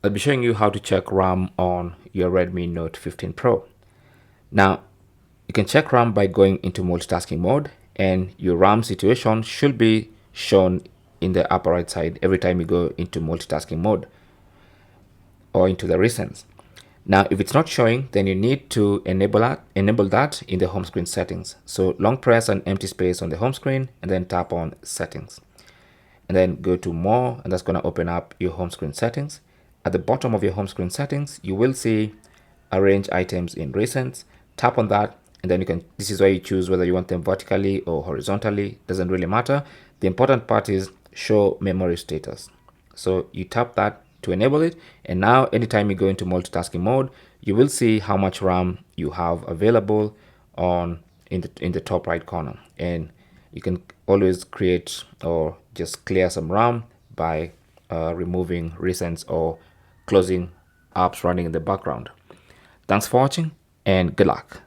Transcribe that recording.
I'll be showing you how to check RAM on your Redmi Note 15 Pro. Now, you can check RAM by going into multitasking mode, and your RAM situation should be shown in the upper right side every time you go into multitasking mode or into the recents. Now, if it's not showing, then you need to enable that in the home screen settings. So long press an empty space on the home screen and then tap on settings. And then go to more, and that's going to open up your home screen settings. At the bottom of your home screen settings, you will see arrange items in recents. Tap on that, and then this is where you choose whether you want them vertically or horizontally. Doesn't really matter. The important part is show memory status. So you tap that to enable it, and now anytime you go into multitasking mode, you will see how much RAM you have available in the top right corner. And you can always create or just clear some RAM by removing recents or closing apps running in the background. Thanks for watching, and good luck.